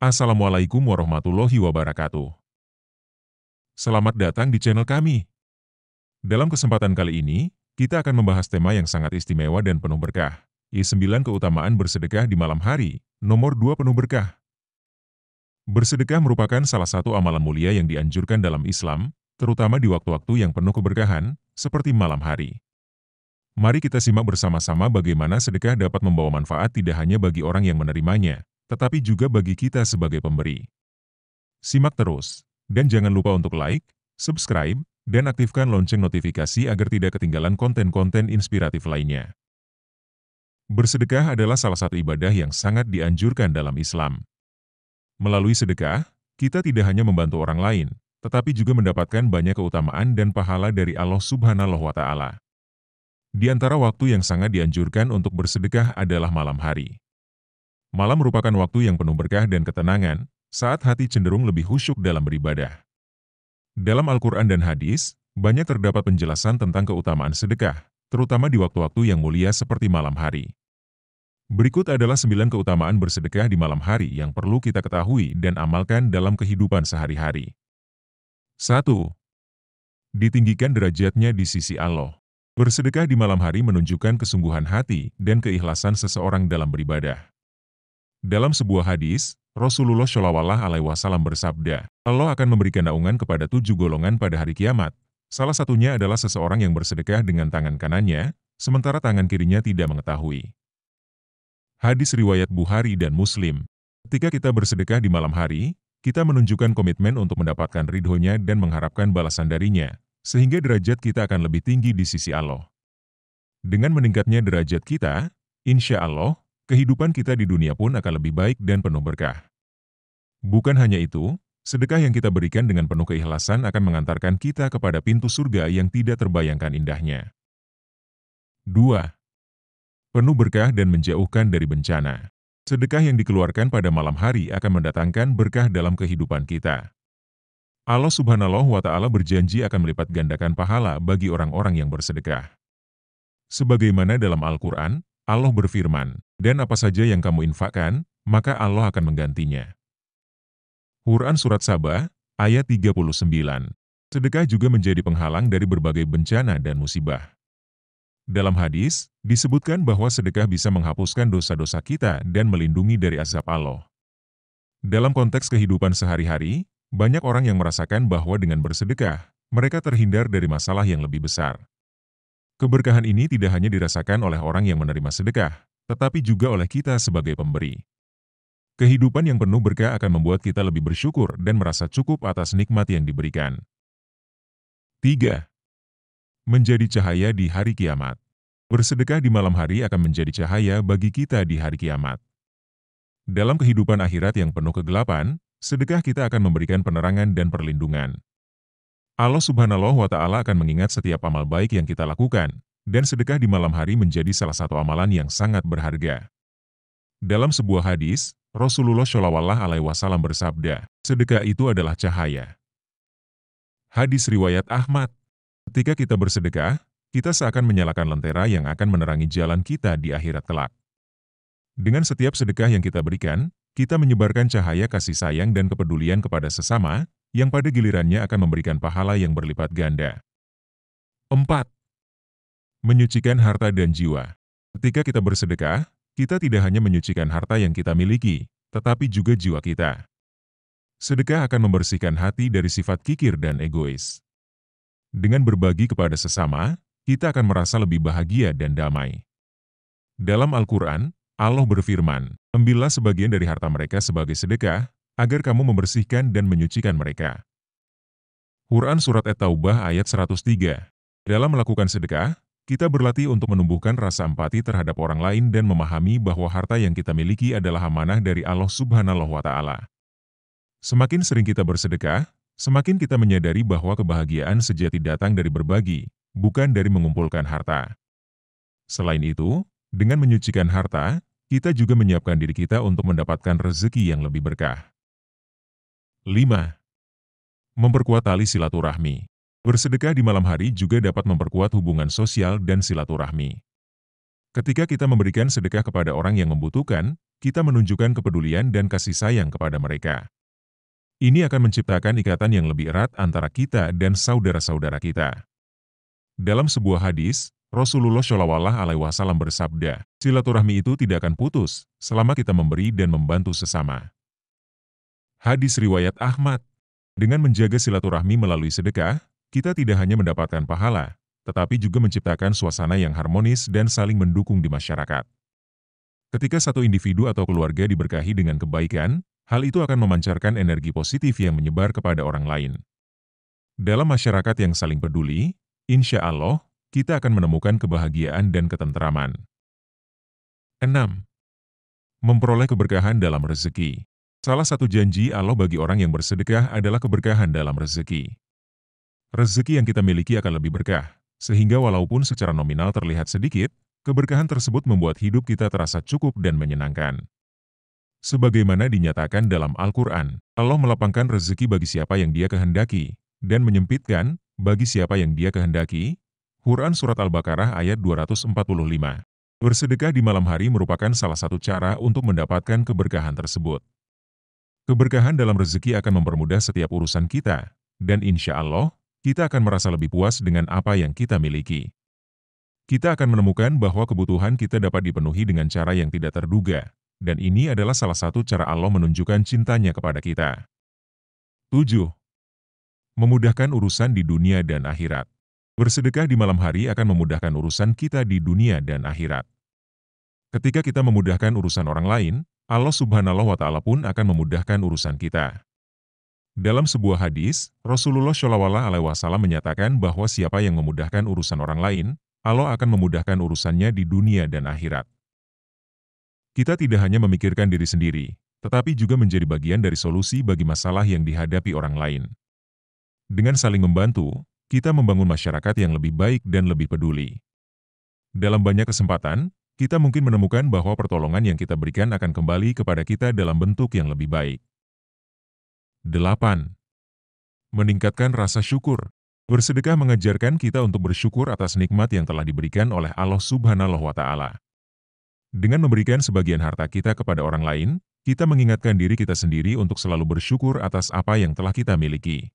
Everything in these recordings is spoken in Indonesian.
Assalamualaikum warahmatullahi wabarakatuh. Selamat datang di channel kami. Dalam kesempatan kali ini, kita akan membahas tema yang sangat istimewa dan penuh berkah, yaitu 9 keutamaan bersedekah di malam hari. Nomor 2 penuh berkah. Bersedekah merupakan salah satu amalan mulia yang dianjurkan dalam Islam, terutama di waktu-waktu yang penuh keberkahan, seperti malam hari. Mari kita simak bersama-sama bagaimana sedekah dapat membawa manfaat tidak hanya bagi orang yang menerimanya, tetapi juga bagi kita sebagai pemberi. Simak terus, dan jangan lupa untuk like, subscribe, dan aktifkan lonceng notifikasi agar tidak ketinggalan konten-konten inspiratif lainnya. Bersedekah adalah salah satu ibadah yang sangat dianjurkan dalam Islam. Melalui sedekah, kita tidak hanya membantu orang lain, tetapi juga mendapatkan banyak keutamaan dan pahala dari Allah Subhanahu wa Ta'ala. Di antara waktu yang sangat dianjurkan untuk bersedekah adalah malam hari. Malam merupakan waktu yang penuh berkah dan ketenangan, saat hati cenderung lebih khusyuk dalam beribadah. Dalam Al-Quran dan hadis, banyak terdapat penjelasan tentang keutamaan sedekah, terutama di waktu-waktu yang mulia seperti malam hari. Berikut adalah 9 keutamaan bersedekah di malam hari yang perlu kita ketahui dan amalkan dalam kehidupan sehari-hari. 1. Ditinggikan derajatnya di sisi Allah. Bersedekah di malam hari menunjukkan kesungguhan hati dan keikhlasan seseorang dalam beribadah. Dalam sebuah hadis, Rasulullah SAW bersabda, Allah akan memberikan naungan kepada 7 golongan pada hari kiamat. Salah satunya adalah seseorang yang bersedekah dengan tangan kanannya, sementara tangan kirinya tidak mengetahui. Hadis riwayat Bukhari dan Muslim. Ketika kita bersedekah di malam hari, kita menunjukkan komitmen untuk mendapatkan ridhonya dan mengharapkan balasan darinya, sehingga derajat kita akan lebih tinggi di sisi Allah. Dengan meningkatnya derajat kita, insya Allah, kehidupan kita di dunia pun akan lebih baik dan penuh berkah. Bukan hanya itu, sedekah yang kita berikan dengan penuh keikhlasan akan mengantarkan kita kepada pintu surga yang tidak terbayangkan indahnya. 2. Penuh berkah dan menjauhkan dari bencana. Sedekah yang dikeluarkan pada malam hari akan mendatangkan berkah dalam kehidupan kita. Allah Subhanahu wa Ta'ala berjanji akan melipat gandakan pahala bagi orang-orang yang bersedekah. Sebagaimana dalam Al-Quran, Allah berfirman, dan apa saja yang kamu infakkan, maka Allah akan menggantinya. Quran Surat Saba, ayat 39. Sedekah juga menjadi penghalang dari berbagai bencana dan musibah. Dalam hadis, disebutkan bahwa sedekah bisa menghapuskan dosa-dosa kita dan melindungi dari azab Allah. Dalam konteks kehidupan sehari-hari, banyak orang yang merasakan bahwa dengan bersedekah, mereka terhindar dari masalah yang lebih besar. Keberkahan ini tidak hanya dirasakan oleh orang yang menerima sedekah, tetapi juga oleh kita sebagai pemberi. Kehidupan yang penuh berkah akan membuat kita lebih bersyukur dan merasa cukup atas nikmat yang diberikan. 3. Menjadi cahaya di hari kiamat. Bersedekah di malam hari akan menjadi cahaya bagi kita di hari kiamat. Dalam kehidupan akhirat yang penuh kegelapan, sedekah kita akan memberikan penerangan dan perlindungan. Allah Subhanahu wa Ta'ala akan mengingat setiap amal baik yang kita lakukan, dan sedekah di malam hari menjadi salah satu amalan yang sangat berharga. Dalam sebuah hadis, Rasulullah SAW bersabda, sedekah itu adalah cahaya. Hadis riwayat Ahmad. Ketika kita bersedekah, kita seakan menyalakan lentera yang akan menerangi jalan kita di akhirat kelak. Dengan setiap sedekah yang kita berikan, kita menyebarkan cahaya kasih sayang dan kepedulian kepada sesama, yang pada gilirannya akan memberikan pahala yang berlipat ganda. 4. Menyucikan harta dan jiwa. Ketika kita bersedekah, kita tidak hanya menyucikan harta yang kita miliki, tetapi juga jiwa kita. Sedekah akan membersihkan hati dari sifat kikir dan egois. Dengan berbagi kepada sesama, kita akan merasa lebih bahagia dan damai. Dalam Al-Quran, Allah berfirman, ambillah sebagian dari harta mereka sebagai sedekah, agar kamu membersihkan dan menyucikan mereka. Quran Surat At-Taubah ayat 103. Dalam melakukan sedekah, kita berlatih untuk menumbuhkan rasa empati terhadap orang lain dan memahami bahwa harta yang kita miliki adalah amanah dari Allah Subhanahu wa Ta'ala. Semakin sering kita bersedekah, semakin kita menyadari bahwa kebahagiaan sejati datang dari berbagi, bukan dari mengumpulkan harta. Selain itu, dengan menyucikan harta, kita juga menyiapkan diri kita untuk mendapatkan rezeki yang lebih berkah. 5. Memperkuat tali silaturahmi. Bersedekah di malam hari juga dapat memperkuat hubungan sosial dan silaturahmi. Ketika kita memberikan sedekah kepada orang yang membutuhkan, kita menunjukkan kepedulian dan kasih sayang kepada mereka. Ini akan menciptakan ikatan yang lebih erat antara kita dan saudara-saudara kita. Dalam sebuah hadis, Rasulullah Shallallahu Alaihi Wasallam bersabda, silaturahmi itu tidak akan putus selama kita memberi dan membantu sesama. Hadis riwayat Ahmad. Dengan menjaga silaturahmi melalui sedekah, kita tidak hanya mendapatkan pahala, tetapi juga menciptakan suasana yang harmonis dan saling mendukung di masyarakat. Ketika satu individu atau keluarga diberkahi dengan kebaikan, hal itu akan memancarkan energi positif yang menyebar kepada orang lain. Dalam masyarakat yang saling peduli, insya Allah, kita akan menemukan kebahagiaan dan ketenteraman. 6. Memperoleh keberkahan dalam rezeki. Salah satu janji Allah bagi orang yang bersedekah adalah keberkahan dalam rezeki. Rezeki yang kita miliki akan lebih berkah, sehingga walaupun secara nominal terlihat sedikit, keberkahan tersebut membuat hidup kita terasa cukup dan menyenangkan. Sebagaimana dinyatakan dalam Al-Quran, Allah melapangkan rezeki bagi siapa yang Dia kehendaki, dan menyempitkan bagi siapa yang Dia kehendaki. Quran Surat Al-Baqarah ayat 245. Bersedekah di malam hari merupakan salah satu cara untuk mendapatkan keberkahan tersebut. Keberkahan dalam rezeki akan mempermudah setiap urusan kita, dan insya Allah, kita akan merasa lebih puas dengan apa yang kita miliki. Kita akan menemukan bahwa kebutuhan kita dapat dipenuhi dengan cara yang tidak terduga, dan ini adalah salah satu cara Allah menunjukkan cintanya kepada kita. 7. Memudahkan urusan di dunia dan akhirat. Bersedekah di malam hari akan memudahkan urusan kita di dunia dan akhirat. Ketika kita memudahkan urusan orang lain, Allah Subhanahu wa Ta'ala pun akan memudahkan urusan kita. Dalam sebuah hadis, Rasulullah Shallallahu Alaihi Wasallam menyatakan bahwa siapa yang memudahkan urusan orang lain, Allah akan memudahkan urusannya di dunia dan akhirat. Kita tidak hanya memikirkan diri sendiri, tetapi juga menjadi bagian dari solusi bagi masalah yang dihadapi orang lain. Dengan saling membantu, kita membangun masyarakat yang lebih baik dan lebih peduli. Dalam banyak kesempatan, kita mungkin menemukan bahwa pertolongan yang kita berikan akan kembali kepada kita dalam bentuk yang lebih baik. 8. Meningkatkan rasa syukur. Bersedekah mengajarkan kita untuk bersyukur atas nikmat yang telah diberikan oleh Allah Subhanahu wa Ta'ala. Dengan memberikan sebagian harta kita kepada orang lain, kita mengingatkan diri kita sendiri untuk selalu bersyukur atas apa yang telah kita miliki.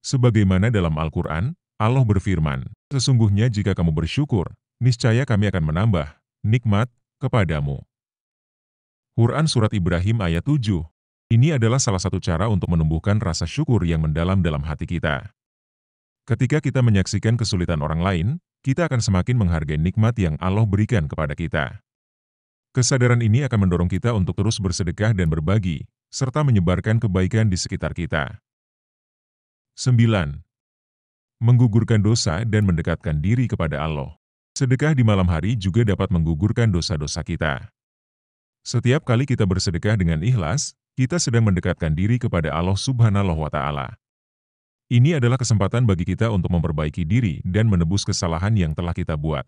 Sebagaimana dalam Al-Quran, Allah berfirman, sesungguhnya jika kamu bersyukur, niscaya kami akan menambah nikmat kepadamu. Quran Surat Ibrahim ayat 7. Ini adalah salah satu cara untuk menumbuhkan rasa syukur yang mendalam dalam hati kita. Ketika kita menyaksikan kesulitan orang lain, kita akan semakin menghargai nikmat yang Allah berikan kepada kita. Kesadaran ini akan mendorong kita untuk terus bersedekah dan berbagi, serta menyebarkan kebaikan di sekitar kita. 9. Menggugurkan dosa dan mendekatkan diri kepada Allah. Sedekah di malam hari juga dapat menggugurkan dosa-dosa kita. Setiap kali kita bersedekah dengan ikhlas, kita sedang mendekatkan diri kepada Allah Subhanahu wa Ta'ala. Ini adalah kesempatan bagi kita untuk memperbaiki diri dan menebus kesalahan yang telah kita buat.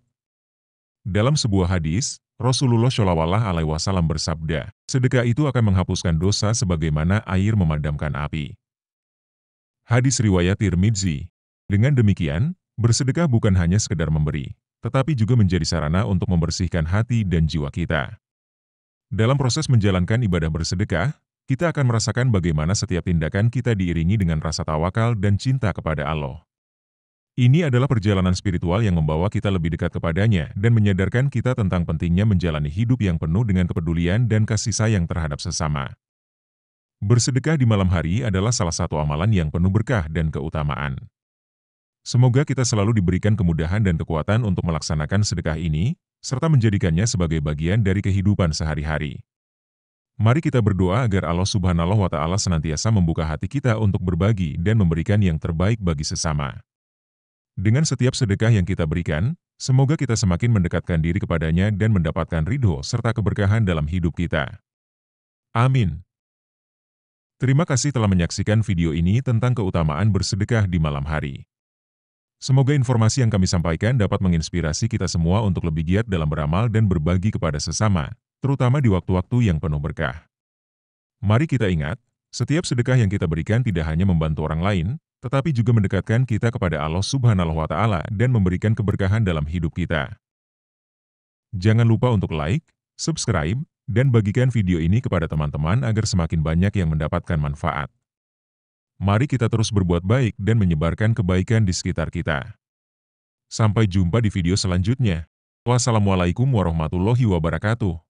Dalam sebuah hadis, Rasulullah Shallallahu Alaihi Wasallam bersabda, sedekah itu akan menghapuskan dosa sebagaimana air memadamkan api. Hadis riwayat Tirmidzi. Dengan demikian, bersedekah bukan hanya sekedar memberi, tetapi juga menjadi sarana untuk membersihkan hati dan jiwa kita. Dalam proses menjalankan ibadah bersedekah, kita akan merasakan bagaimana setiap tindakan kita diiringi dengan rasa tawakal dan cinta kepada Allah. Ini adalah perjalanan spiritual yang membawa kita lebih dekat kepadanya dan menyadarkan kita tentang pentingnya menjalani hidup yang penuh dengan kepedulian dan kasih sayang terhadap sesama. Bersedekah di malam hari adalah salah satu amalan yang penuh berkah dan keutamaan. Semoga kita selalu diberikan kemudahan dan kekuatan untuk melaksanakan sedekah ini, serta menjadikannya sebagai bagian dari kehidupan sehari-hari. Mari kita berdoa agar Allah Subhanahu wa Ta'ala senantiasa membuka hati kita untuk berbagi dan memberikan yang terbaik bagi sesama. Dengan setiap sedekah yang kita berikan, semoga kita semakin mendekatkan diri kepadanya dan mendapatkan ridho serta keberkahan dalam hidup kita. Amin. Terima kasih telah menyaksikan video ini tentang keutamaan bersedekah di malam hari. Semoga informasi yang kami sampaikan dapat menginspirasi kita semua untuk lebih giat dalam beramal dan berbagi kepada sesama, terutama di waktu-waktu yang penuh berkah. Mari kita ingat, setiap sedekah yang kita berikan tidak hanya membantu orang lain, tetapi juga mendekatkan kita kepada Allah Subhanahu wa Ta'ala dan memberikan keberkahan dalam hidup kita. Jangan lupa untuk like, subscribe, dan bagikan video ini kepada teman-teman agar semakin banyak yang mendapatkan manfaat. Mari kita terus berbuat baik dan menyebarkan kebaikan di sekitar kita. Sampai jumpa di video selanjutnya. Wassalamualaikum warahmatullahi wabarakatuh.